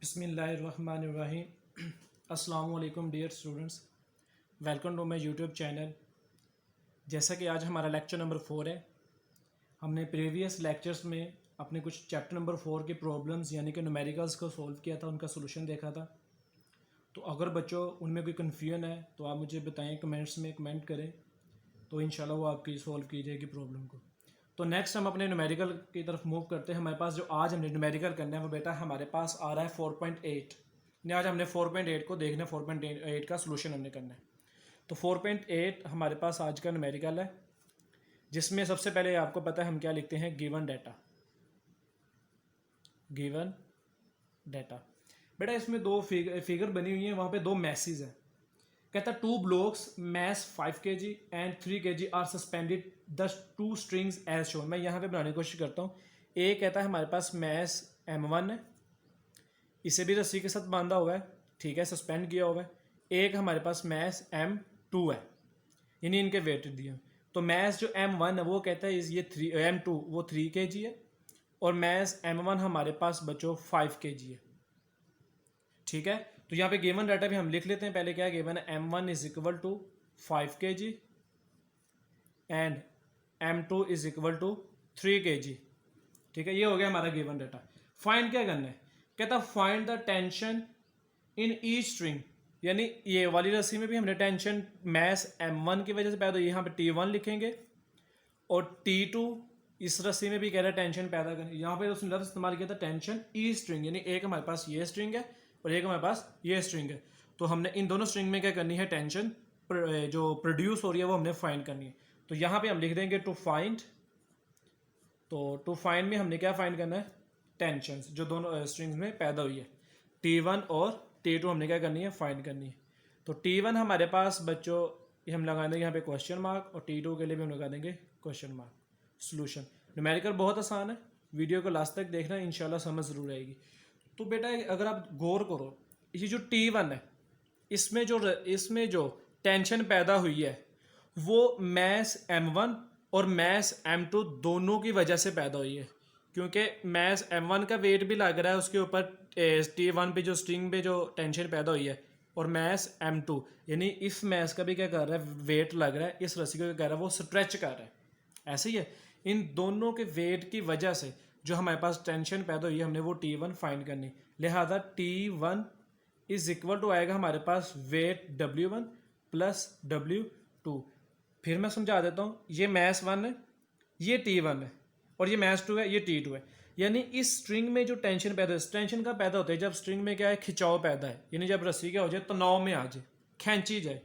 बिस्मिल्लाहिर्रहमानिर्रहीम। अस्सलाम वालेकुम dear students, welcome to my YouTube channel. जैसा कि आज हमारा लेक्चर नंबर 4 है। हमने प्रीवियस लेक्चर्स में अपने कुछ चैप्टर नंबर 4 के प्रॉब्लम्स यानी कि न्यूमेरिकल्स को सॉल्व किया था, उनका सोल्यूशन देखा था। तो अगर बच्चों उनमें कोई कन्फ्यूजन है तो आप मुझे बताएं, कमेंट्स में कमेंट करें, तो इंशाल्लाह वो आपकी सॉल्व की जाएगी प्रॉब्लम को। तो नेक्स्ट हम अपने न्यूमेरिकल की तरफ मूव करते हैं। हमारे पास जो आज हमने न्यूमेरिकल करना है वो बेटा हमारे पास आ रहा है 4.8। आज हमने 4.8 को देखना है, 4.8 का सोल्यूशन हमने करना है। तो 4.8 हमारे पास आज का न्यूमेरिकल है, जिसमें सबसे पहले आपको पता है हम क्या लिखते हैं, गिवन डाटा। गिवन डाटा बेटा इसमें दो फिगर बनी हुई है, वहाँ पे दो मैसेज है। कहता है 2 blocks mass 5 kg and 3 kg are suspended the 2 strings as shown. मैं यहाँ पे बनाने की कोशिश करता हूँ। ए कहता है हमारे पास मैस M1 है, इसे भी रस्सी के साथ बांधा हुआ है, ठीक है, सस्पेंड किया हुआ है। एक हमारे पास मैस M2 है, यानी इनके वेट दिए। तो मैस जो M1 है वो कहता है ये M2 वो 3 kg है, और मैस M1 हमारे पास बच्चों 5 kg है, ठीक है। तो यहाँ पे गिवन डाटा भी हम लिख लेते हैं। पहले क्या गिवन है, M1 is equal to 5 kg and M2 is equal to 3 kg, ठीक है। ये हो गया हमारा गिवन डाटा। फाइंड क्या करना है, कहता find the tension in each string, यानी ये वाली रस्सी में भी हमने टेंशन मैस M1 की वजह से पैदा हुई, यहाँ पे T1 लिखेंगे, और T2 इस रस्सी में भी कह रहा है टेंशन पैदा करें। यहाँ पे उसने लफ्ज इस्तेमाल किया था टेंशन ई स्ट्रिंग, यानी एक हमारे पास ये स्ट्रिंग है और एक हमारे पास ये स्ट्रिंग है। तो हमने इन दोनों स्ट्रिंग में क्या करनी है, टेंशन जो प्रोड्यूस हो रही है वो हमने फाइंड करनी है। तो यहाँ पे हम लिख देंगे टू फाइंड। तो टू फाइंड में हमने क्या फाइंड करना है, टेंशन जो दोनों स्ट्रिंग्स में पैदा हुई है, T1 और T2 हमने क्या करनी है, फाइंड करनी है। तो T1 हमारे पास बच्चों ये हम लगा देंगे यहाँ पे क्वेश्चन मार्क, और T2 के लिए भी हम लगा देंगे क्वेश्चन मार्क। सोल्यूशन न्यूमेरिकल बहुत आसान है, वीडियो को लास्ट तक देखना, इंशाल्लाह समझ जरूर आएगी। तो बेटा अगर आप गौर करो, ये जो T1 है इसमें जो टेंशन पैदा हुई है वो मैस M1 और मैस M2 दोनों की वजह से पैदा हुई है, क्योंकि मैस M1 का वेट भी लग रहा है उसके ऊपर, T1 पे जो स्ट्रिंग पे जो टेंशन पैदा हुई है, और मैस M2 यानी इस मैस का भी क्या कर रहा है, वेट लग रहा है, इस रस्सी को क्या कर रहा है, वो स्ट्रेच कर रहा है। ऐसे ही है, इन दोनों के वेट की वजह से जो हमारे पास टेंशन पैदा हुई है, हमने वो T1 फाइंड करनी। लिहाजा T1 इज इक्वल टू आएगा हमारे पास वेट W1 प्लस W2। फिर मैं समझा देता हूँ, ये मैस 1 है, ये T1 है, और ये मैस 2 है, ये T2 है। यानी इस स्ट्रिंग में जो टेंशन पैदा है, टेंशन का पैदा होता है जब स्ट्रिंग में क्या है, खिंचाव पैदा है, यानी जब रस्सी क्या हो जाए, तनाव में आ जाए, खींची जाए,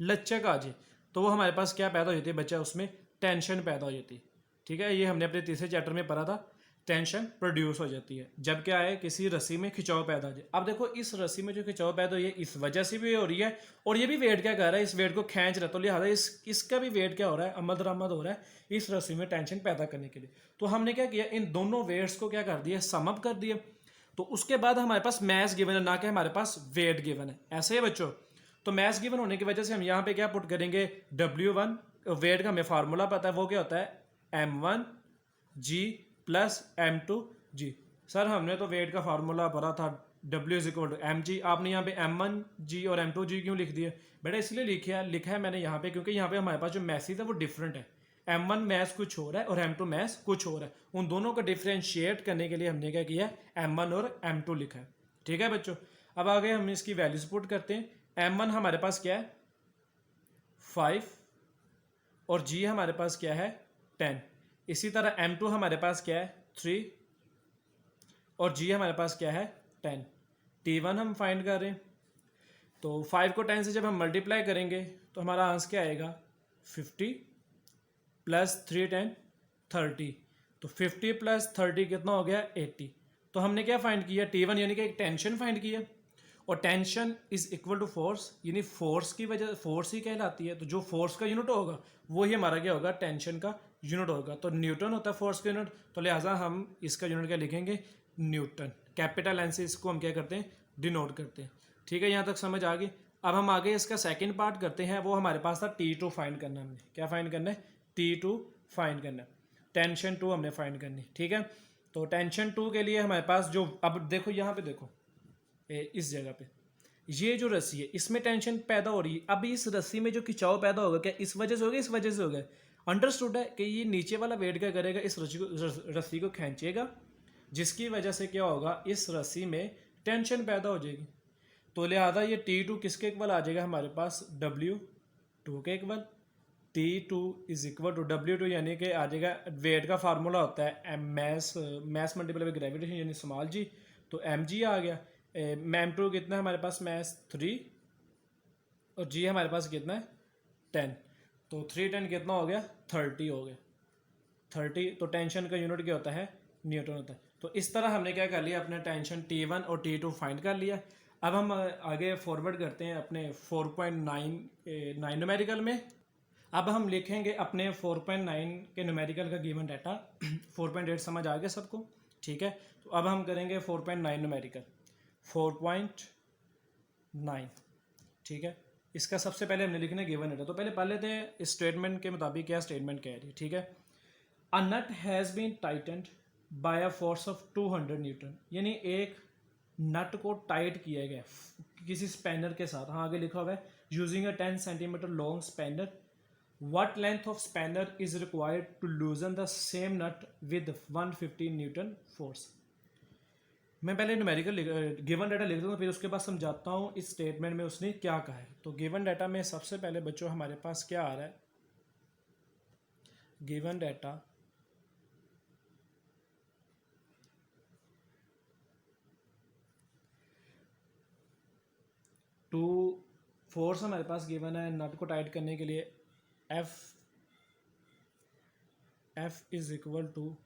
लचक आ जाए, तो वो हमारे पास क्या पैदा हो जाती है बच्चा, उसमें टेंशन पैदा हो जाती है, ठीक है। ये हमने अपने तीसरे चैप्टर में पढ़ा था, टेंशन प्रोड्यूस हो जाती है जब क्या है, किसी रस्सी में खिंचाव पैदा हो जाए। अब देखो इस रस्सी में जो खिंचाव पैदा हुई है इस वजह से भी हो रही है, और ये भी वेट क्या कर रहा है, इस वेट को खींच रहा है, तो लिहाजा इसका भी वेट क्या हो रहा है, अमद दरामद हो रहा है इस रस्सी में टेंशन पैदा करने के लिए। तो हमने क्या किया, इन दोनों वेट्स को क्या कर दिया, सम अप कर दिया। तो उसके बाद हमारे पास मैस गिवन है, ना कि हमारे पास वेट गिवन है। ऐसे है बच्चों। तो मैस गिवन होने की वजह से हम यहाँ पे क्या पुट करेंगे, W1, वेट का हमें फार्मूला पता है, वो क्या होता है, M1G प्लस M2G। सर हमने तो वेट का फार्मूला पढ़ा था, W is equal to mg, आपने यहाँ पे M1G और M2G क्यों लिख दिया बेटा, इसलिए लिखा है मैंने यहाँ पे, क्योंकि यहाँ पे हमारे पास जो मैसेज है वो डिफरेंट है। M1 मैथ कुछ हो रहा है और M2 मैथ कुछ हो रहा है, उन दोनों को डिफ्रेंशिएट करने के लिए हमने क्या किया, M1 और M2 लिखा है, ठीक है बच्चों। अब आगे हम इसकी वैल्यूज पुट करते हैं। M1 हमारे पास क्या है, 5, और G हमारे पास क्या है, 10। इसी तरह M2 हमारे पास क्या है, 3, और G हमारे पास क्या है, 10। T1 हम फाइंड कर रहे हैं, तो 5 को 10 से जब हम मल्टीप्लाई करेंगे तो हमारा आंसर क्या आएगा, 50 प्लस 3 10 30। तो 50 प्लस 30 कितना हो गया, 80। तो हमने क्या फाइंड किया, T1 यानी कि एक टेंशन फाइंड किया, और tension is equal to force, यानी फोर्स की वजह, फोर्स ही कहलाती है, तो जो फोर्स का यूनिट होगा वो ही हमारा क्या होगा, टेंशन का यूनिट होगा। तो न्यूटन होता है फोर्स का यूनिट, तो लिहाजा हम इसका यूनिट क्या लिखेंगे, न्यूटन। कैपिटल एन से इसको हम क्या करते हैं, डिनोट करते हैं, ठीक है। यहाँ तक समझ आ गई। अब हम आगे इसका सेकंड पार्ट करते हैं, वो हमारे पास था T2 फाइंड करना। हमने क्या फाइंड करना है, T2 फाइंड करना है, टेंशन 2 हमने फाइंड करनी, ठीक है। तो टेंशन 2 के लिए हमारे पास जो, अब देखो यहाँ पे देखो, इस जगह पे ये जो रस्सी है इसमें टेंशन पैदा हो रही है। अब इस रस्सी में जो खिंचाव पैदा होगा क्या इस वजह से होगा, इस वजह से होगा। अंडरस्टूड है कि ये नीचे वाला वेट क्या करेगा, इस रस्सी को खींचेगा, जिसकी वजह से क्या होगा, इस रस्सी में टेंशन पैदा हो जाएगी। तो लिहाजा ये T2 किसके इक्वल आ जाएगा हमारे पास, W2 के equal. T2 is equal to W2 यानी कि आ जाएगा, वेट का फार्मूला होता है मैस मल्टीप्लाई बाय ग्रेविटेशन यानी स्मॉल जी, तो mg आ गया। M2 कितना है हमारे पास, मैस 3 और g हमारे पास कितना है 10, तो 3 10 कितना हो गया 30 हो गया 30। तो टेंशन का यूनिट क्या होता है, न्यूटन होता है। तो इस तरह हमने क्या कर लिया, अपने टेंशन T1 और T2 फाइंड कर लिया। अब हम आगे फॉरवर्ड करते हैं अपने 4.9 न्यूमेरिकल में। अब हम लिखेंगे अपने 4.9 के न्यूमेरिकल का गिवन डाटा। 4.8 समझ आ गया सबको, ठीक है। तो अब हम करेंगे 4.9 न्यूमेरिकल 4.9, ठीक है। इसका सबसे पहले हमने लिखना है गिवन डाटा। तो पहले लेते स्टेटमेंट के मुताबिक क्या स्टेटमेंट कह रही है, ठीक है। A nut has been tightened by a force of 200 newton, यानी एक नट को टाइट किया गया किसी स्पैनर के साथ। हाँ आगे लिखा हुआ है using a 10 centimetre long spanner, what length of spanner is required to loosen the same nut with 150 Newton force. मैं पहले न्यूमेरिकल गिवन डाटा लिख दूंगा, फिर उसके बाद समझाता हूँ इस स्टेटमेंट में उसने क्या कहा है। तो गिवन डाटा में सबसे पहले बच्चों हमारे पास क्या आ रहा है, गिवन डाटा टू फोर्स हमारे पास गिवन है नट को टाइट करने के लिए, F is equal to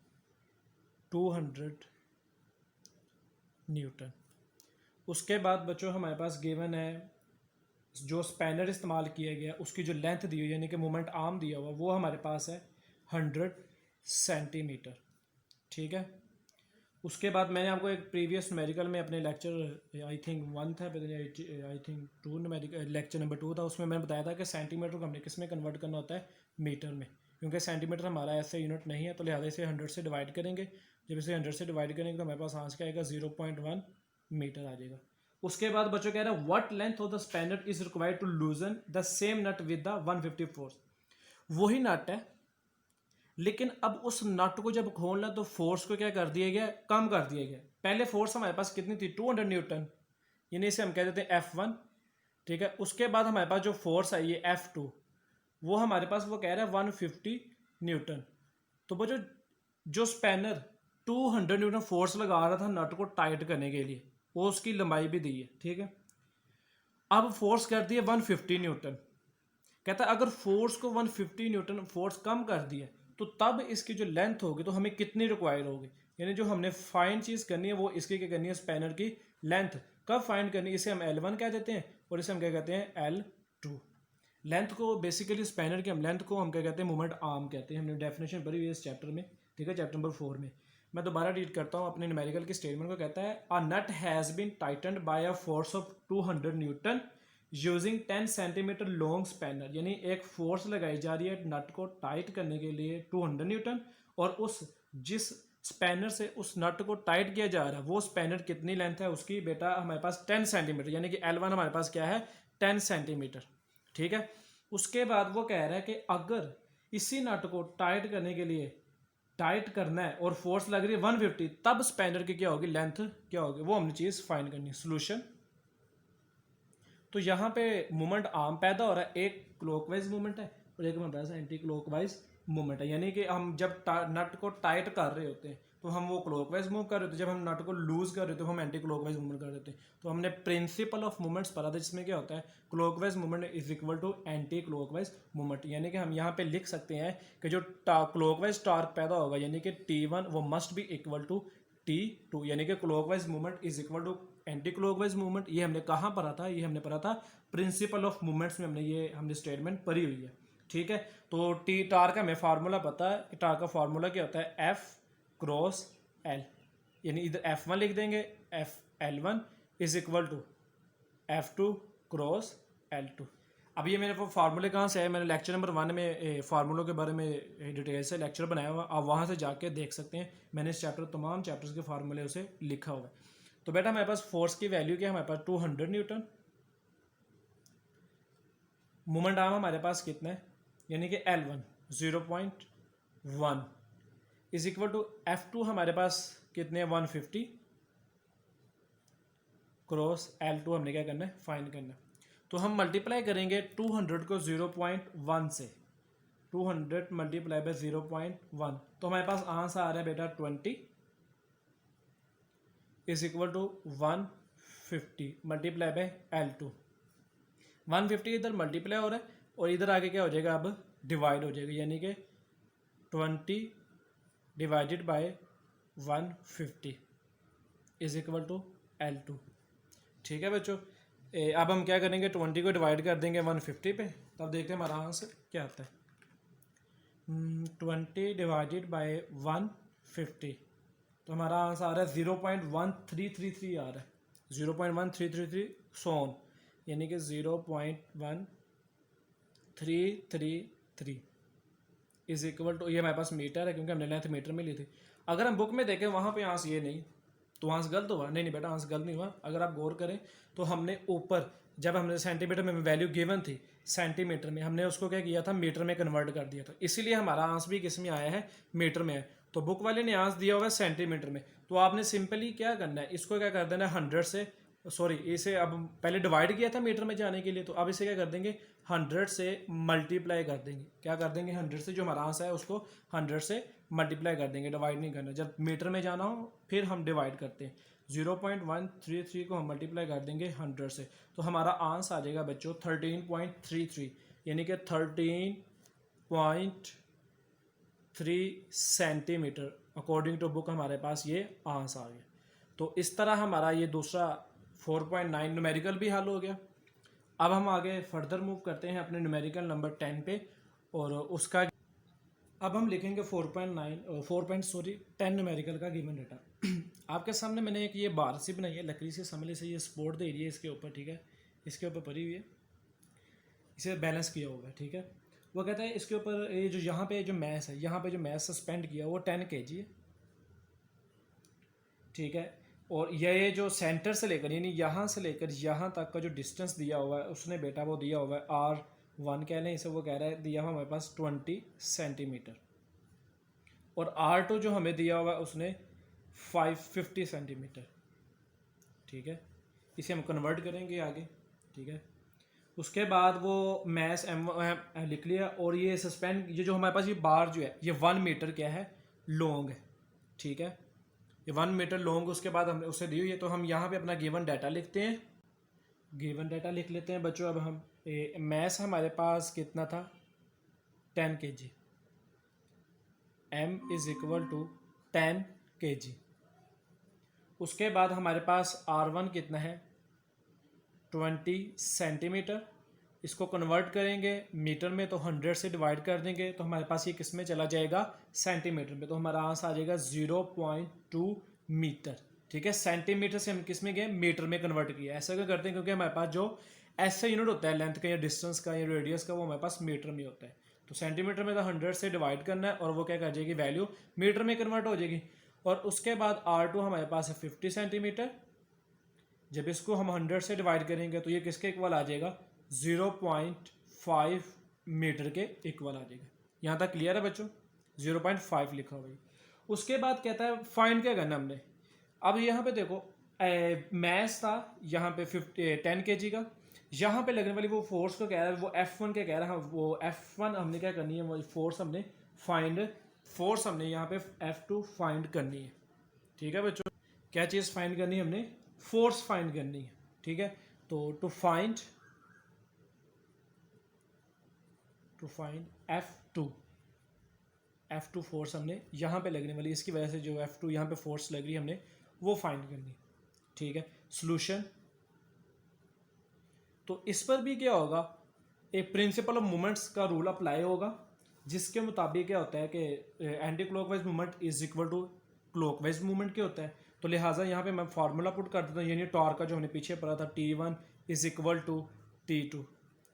200 newton. उसके बाद बच्चों हमारे पास गिवन है जो स्पैनर इस्तेमाल किया गया उसकी जो लेंथ दी हुई यानी कि मोमेंट आर्म दिया हुआ वो हमारे पास है 100 सेंटीमीटर, ठीक है। उसके बाद मैंने आपको एक प्रीवियस न्यूमेरिकल में अपने लेक्चर आई थिंक 1 था, I think 2 numerical lecture number 2 था, उसमें मैंने बताया था कि सेंटीमीटर को हमने किस में कन्वर्ट करना होता है, मीटर में। क्योंकि सेंटीमीटर हमारा ऐसा यूनिट नहीं है तो लिहाजा इसे 100 से डिवाइड करेंगे। जब इसे 100 से डिवाइड करेंगे तो हमारे पास आंसर क्या आएगा 0.1 मीटर आ जाएगा। उसके बाद बच्चों कह रहे हैं what length of the spanner is required to loosen the same nut with the 150 force. वही नट है लेकिन अब उस नट को जब खोलना तो फोर्स को क्या कर दिया गया, कम कर दिया गया। पहले फोर्स हमारे पास कितनी थी 200 न्यूटन, यानी इसे हम कह देते हैं F1, ठीक है। उसके बाद हमारे पास जो फोर्स है ये F2, वो हमारे पास वो कह रहा है 150 न्यूटन। तो वो जो स्पैनर 200 न्यूटन फोर्स लगा रहा था नट को टाइट करने के लिए वो उसकी लंबाई भी दी है, ठीक है। अब फोर्स कर दिया 150 न्यूटन, कहता है अगर फोर्स को 150 न्यूटन फोर्स कम कर दिया तो तब इसकी जो लेंथ होगी तो हमें कितनी रिक्वायर होगी, यानी जो हमने फाइन चीज़ करनी है वो इसकी क्या करनी है, स्पैनर की लेंथ कब फाइंड करनी है। इसे हम L1 कह देते हैं और इसे हम क्या कहते हैं L2। लेंथ को बेसिकली स्पैनर की हम लेंथ को हम क्या कहते हैं, मोमेंट आर्म कहते हैं। हमने डेफिनेशन पढ़ी हुई है इस चैप्टर में, ठीक है, चैप्टर नंबर 4 में। मैं दोबारा रीड करता हूँ अपने न्यूमेरिकल की स्टेटमेंट को। कहता है a nut has been tightened by a force of 200 newton using 10 centimetre long spanner, यानी एक फोर्स लगाई जा रही है नट को टाइट करने के लिए 200 न्यूटन, और उस जिस स्पैनर से उस नट को टाइट किया जा रहा है वो स्पैनर कितनी लेंथ है उसकी, बेटा हमारे पास 10 सेंटीमीटर, यानी कि L1 हमारे पास क्या है 10 सेंटीमीटर, ठीक है। उसके बाद वो कह रहा है कि अगर इसी नट को टाइट करने के लिए टाइट करना है और फोर्स लग रही है 150, तब स्पैनर की क्या होगी, लेंथ क्या होगी, वो हमने चीज़ फाइंड करनी है। सोल्यूशन, तो यहाँ पे मोमेंट आर्म पैदा हो रहा है, एक क्लॉकवाइज मूवमेंट है और एक हमारे पास एंटी क्लॉकवाइज मूवमेंट है। यानी कि हम जब नट को टाइट कर रहे होते हैं तो हम वो क्लॉकवाइज मूव कर रहे होते हैं, जब हम नट को लूज कर रहे होते हैं तो हम एंटी क्लॉकवाइज मूवमेंट कर रहे होते हैं। तो हमने प्रिंसिपल ऑफ मूवमेंट्स पढ़ा था जिसमें क्या होता है, clockwise movement is equal to anti clockwise movement. यानी कि हम यहाँ पे लिख सकते हैं कि जो क्लॉकवाइज टार्क पैदा होगा यानी कि T1 वो must be equal to T2, यानी कि clockwise movement is equal to anti clockwise movement. ये हमने कहाँ पढ़ा था, ये हमने पढ़ा था प्रिंसिपल ऑफ मूवमेंट्स में, हमने हमने स्टेटमेंट पढ़ी हुई है, ठीक है। तो टी टार का हमें फार्मूला पता है कि टार का फार्मूला क्या होता है, F क्रॉस L, यानी इधर F1 लिख देंगे, L1 is equal to F2 cross L2। अब ये मेरे को फार्मूले कहाँ से है, मैंने लेक्चर नंबर 1 में फार्मूलों के बारे में डिटेल से लेक्चर बनाया हुआ, आप वहाँ से जाके देख सकते हैं। मैंने इस चैप्टर तमाम चैप्टर्स के फार्मूले उसे लिखा हुआ है। तो बेटा हमारे पास फोर्स की वैल्यू क्या है, हमारे पास 200 न्यूटन। मोमेंट आर्म हमारे पास कितना है, यानी कि L1 0.1 is equal to F2 हमारे पास कितने 150 क्रॉस L2 हमने क्या करना है, फाइंड करना है। तो हम मल्टीप्लाई करेंगे 200 को 0.1 से, 200 मल्टीप्लाई बाय 0.1, तो हमारे पास आंसर आ रहा है बेटा 20 is equal to 150 multiply by L2। 150 इधर मल्टीप्लाई हो रहा है और इधर आगे क्या हो जाएगा, अब डिवाइड हो जाएगा, यानी कि 20 divided by 150 is equal to L2। ठीक है बच्चों, अब हम क्या करेंगे, 20 को डिवाइड कर देंगे 150 पे, तब देखते हैं हमारा आंसर क्या आता है। 20 डिवाइडेड बाय 150, तो हमारा आंसर आ रहा है 0.1333 आ रहा है, 0.1333 सोन, यानी कि 0.1333 इज इक्वल टू, ये हमारे पास मीटर है क्योंकि हमने लेंथ मीटर में ली थी। अगर हम बुक में देखें वहाँ पे आंसर ये नहीं, तो आंसर गलत हुआ, नहीं नहीं बेटा आंसर गलत नहीं हुआ। अगर आप गौर करें तो हमने ऊपर जब हमने सेंटीमीटर में वैल्यू गिवन थी, सेंटीमीटर में हमने उसको क्या किया था, मीटर में कन्वर्ट कर दिया था, इसीलिए हमारा आंसर भी किस में आया है, मीटर में है। तो बुक वाले ने आंसर दिया हुआ है सेंटीमीटर में, तो आपने सिंपली क्या करना है, इसको क्या कर देना है 100 से, सॉरी इसे अब पहले डिवाइड किया था मीटर में जाने के लिए, तो अब इसे क्या कर देंगे 100 से मल्टीप्लाई कर देंगे। क्या कर देंगे 100 से, जो हमारा आंसर है उसको 100 से मल्टीप्लाई कर देंगे, डिवाइड नहीं करना। जब मीटर में जाना हो फिर हम डिवाइड करते हैं, 0.133 को हम मल्टीप्लाई कर देंगे 100 से, तो हमारा आंसर आ जाएगा बच्चों 13.33, यानी कि 13.3 सेंटीमीटर। अकॉर्डिंग टू बुक हमारे पास ये आंसर आ गया। तो इस तरह हमारा ये दूसरा 4.9 न्यूमेरिकल भी हल हो गया। अब हम आगे फर्दर मूव करते हैं अपने न्यूमेरिकल नंबर 10 पे, और उसका अब हम लिखेंगे 10 न्यूमेरिकल का गिवन डेटा। आपके सामने मैंने एक ये बार सी बनाई है लकड़ी से, समझ से ये सपोर्ट दे रही है इसके ऊपर, ठीक है, इसके ऊपर पड़ी हुई है, इसे बैलेंस किया हुआ है, ठीक है। वो कहता है इसके ऊपर ये जो यहाँ पे जो मैस है, यहाँ पे जो मैस सस्पेंड किया वो 10 kg है, ठीक है। और ये जो सेंटर से लेकर यानी यहाँ से लेकर यहाँ तक का जो डिस्टेंस दिया हुआ है उसने बेटा वो दिया हुआ है R1 कह लें इसे, वो कह रहा है दिया हुआ हमारे पास 20 सेंटीमीटर, और R2 जो हमें दिया हुआ है उसने 550 सेंटीमीटर, ठीक है। इसे हम कन्वर्ट करेंगे आगे, ठीक है। उसके बाद वो मैस एम लिख लिया, और ये सस्पेंड ये जो हमारे पास ये बार जो है ये 1 मीटर क्या है, लॉन्ग है, ठीक है, ये 1 मीटर लॉन्ग। उसके बाद हमने उसे दी हुई है, तो हम यहाँ पे अपना गिवन डाटा लिखते हैं, गिवन डाटा लिख लेते हैं बच्चों। अब हम मैस हमारे पास कितना था 10 kg, m is equal to 10 kg। उसके बाद हमारे पास R1 कितना है 20 सेंटीमीटर, इसको कन्वर्ट करेंगे मीटर में तो 100 से डिवाइड कर देंगे, तो हमारे पास ये किस में चला जाएगा, सेंटीमीटर में, तो हमारा आंसर आ जाएगा 0.2 मीटर, ठीक है। सेंटीमीटर से हम किस में गए, मीटर में कन्वर्ट किया। ऐसा क्यों करते हैं, क्योंकि हमारे पास जो ऐसा यूनिट होता है लेंथ का या डिस्टेंस का या रेडियस का, वो हमारे पास मीटर में होता है। तो सेंटीमीटर में तो 100 से डिवाइड करना है और वो क्या कर जाएगी, वैल्यू मीटर में कन्वर्ट हो जाएगी। और उसके बाद R2 हमारे पास है 50 सेंटीमीटर, जब इसको हम 100 से डिवाइड करेंगे तो ये किसके इक्वल आ जाएगा, 0.5 मीटर के इक्वल आ जाएगा। यहाँ तक क्लियर है बच्चों, 0.5 लिखा हुआ है। उसके बाद कहता है फाइंड क्या करना हमने। अब यहाँ पे देखो मैस था यहाँ पे 10 kg का, यहाँ पे लगने वाली वो फोर्स को कह रहा है, वो F1 के कह रहा है, वो F1 हमने क्या करनी है, वो फोर्स हमने यहाँ पे F2 फाइंड करनी है, ठीक है बच्चों। क्या चीज़ फाइंड करनी है हमने, फोर्स फाइंड करनी है, ठीक है। तो टू फाइंड F2 फोर्स हमने यहाँ पे लगने वाली, इसकी वजह से जो F2 यहाँ पे फोर्स लग रही है हमने वो फाइंड करनी, ठीक है। सॉल्यूशन, तो इस पर भी क्या होगा, एक प्रिंसिपल ऑफ मोमेंट्स का रूल अप्लाई होगा, जिसके मुताबिक क्या होता है कि anti clockwise movement is equal to clockwise movement क्या होता है। तो लिहाजा यहाँ पे मैं फार्मूला पुट कर देता हूँ, यानी टॉर्क का जो हमने पीछे पढ़ा था T1 is equal to T2,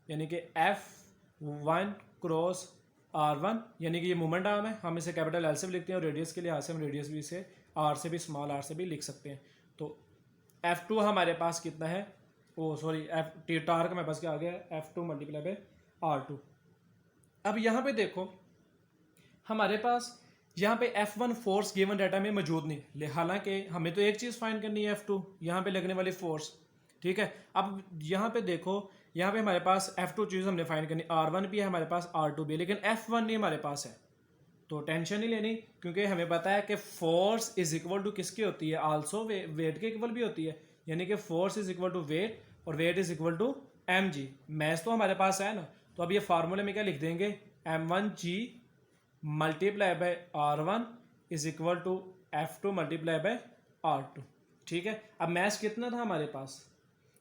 यानी कि F1 क्रॉस R1, यानी कि ये मोमेंट आर्म है, हम इसे कैपिटल L से भी लिखते हैं, और रेडियस के लिहाज से हम रेडियस भी इसे R से भी स्मॉल r से भी लिख सकते हैं। तो F2 हमारे पास कितना है, ओ सॉरी F टार्क मेरे पास क्या आ गया, F2 मल्टीप्लाई बाय R2। अब यहाँ पे देखो हमारे पास यहाँ पे F1 फोर्स गिवन डाटा में मौजूद नहीं, हालांकि हमें तो एक चीज़ फाइंड करनी है F2 यहाँ पे लगने वाली फोर्स, ठीक है। अब यहाँ पे देखो यहाँ पे हमारे पास F2 चीज़ हमने फाइंड करनी, R1 भी है हमारे पास, R2 भी है, लेकिन F1 नहीं हमारे पास है, तो टेंशन नहीं लेनी, क्योंकि हमें पता है कि फोर्स इज इक्वल टू किसकी होती है, आल्सो वेट के इक्वल भी होती है, यानी कि force is equal to weight और weight is equal to mg। Math तो हमारे पास है ना, तो अब ये फार्मूले में क्या लिख देंगे, m1g multiply by R1 is equal to F2 multiply by R2, ठीक है। अब मैथ्स कितना था हमारे पास,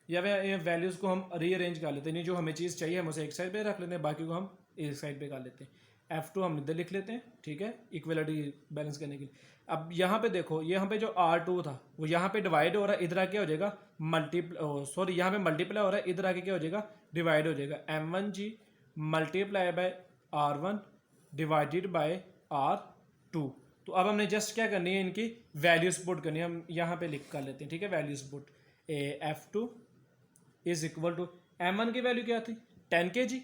या वैल्यूज़ को हम रीअरेंज कर लेते हैं, जो हमें चीज़ चाहिए हम उसे एक साइड पे रख लेते हैं, बाकी को हम एक साइड पे कर लेते हैं। F2 हम इधर लिख लेते हैं, ठीक है, इक्वलिटी बैलेंस करने के लिए। अब यहाँ पे देखो यहाँ पे जो R2 था वो यहाँ पे डिवाइड हो रहा है, इधर आके हो जाएगा सॉरी यहाँ पे मल्टीप्लाई हो रहा है, इधर आके क्या हो जाएगा, डिवाइड हो जाएगा, m1g multiply by R1 divided by R2। तो अब हमने जस्ट क्या करनी है, इनकी वैल्यूज पुट करनी है, हम यहाँ पे लिख कर लेते हैं, ठीक है, values put F2 is equal to m1 की वैल्यू क्या थी 10 kg,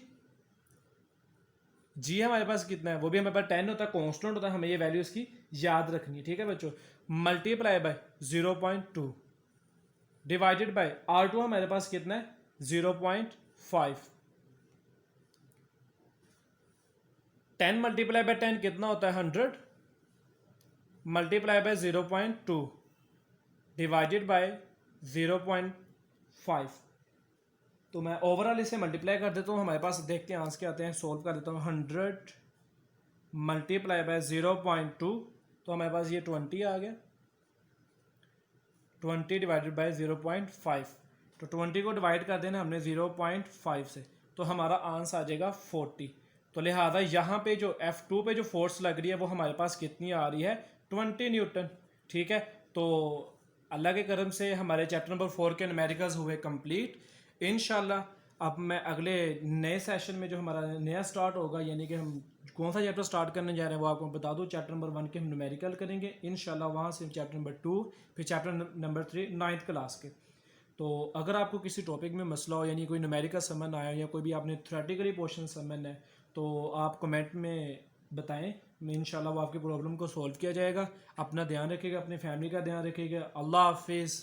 जी हमारे पास कितना है, वो भी हमारे पास 10 होता है, कांस्टेंट होता है, हमें ये वैल्यू इसकी याद रखनी है, ठीक है बच्चों। Multiply by 0.2 divided by R2 हमारे पास कितना है 0.5। 10 मल्टीप्लाई बाय 10 कितना होता है 100, मल्टीप्लाई बाय 0.2 डिवाइडेड बाय 0.5। तो मैं ओवरऑल इसे मल्टीप्लाई कर देता हूँ, हमारे पास देखते हैं आंसर क्या आते हैं, सोल्व कर देता हूँ। 100 मल्टीप्लाई बाय 0.2, तो हमारे पास ये 20 आ गया, 20 डिवाइडेड बाय 0.5, तो 20 को डिवाइड कर देना हमने 0.5 से, तो हमारा आंसर आ जाएगा 40। तो लिहाजा यहाँ पे जो F2 पे जो फोर्स लग रही है वो हमारे पास कितनी आ रही है 20 न्यूटन, ठीक है। तो अल्लाह के करम से हमारे चैप्टर नंबर 4 के न्यूमेरिकल्स हुए कंप्लीट। इंशाल्लाह अब मैं अगले नए सेशन में जो हमारा नया स्टार्ट होगा, यानी कि हम कौन सा चैप्टर स्टार्ट करने जा रहे हैं वो आपको बता दूं, चैप्टर नंबर 1 के हम न्यूमेरिकल करेंगे इंशाल्लाह, वहाँ से चैप्टर नंबर 2, फिर चैप्टर नंबर 3 9th क्लास के। तो अगर आपको किसी टॉपिक में मसला हो, यानी कोई न्यूमेरिकल समझ आया या कोई भी आपने थ्योरेटिकली पोर्शन समझना है, तो आप कमेंट में बताएं, इंशाल्लाह वो आपकी प्रॉब्लम को सॉल्व किया जाएगा। अपना ध्यान रखिएगा, अपनी फैमिली का ध्यान रखिएगा। अल्लाह हाफिज़।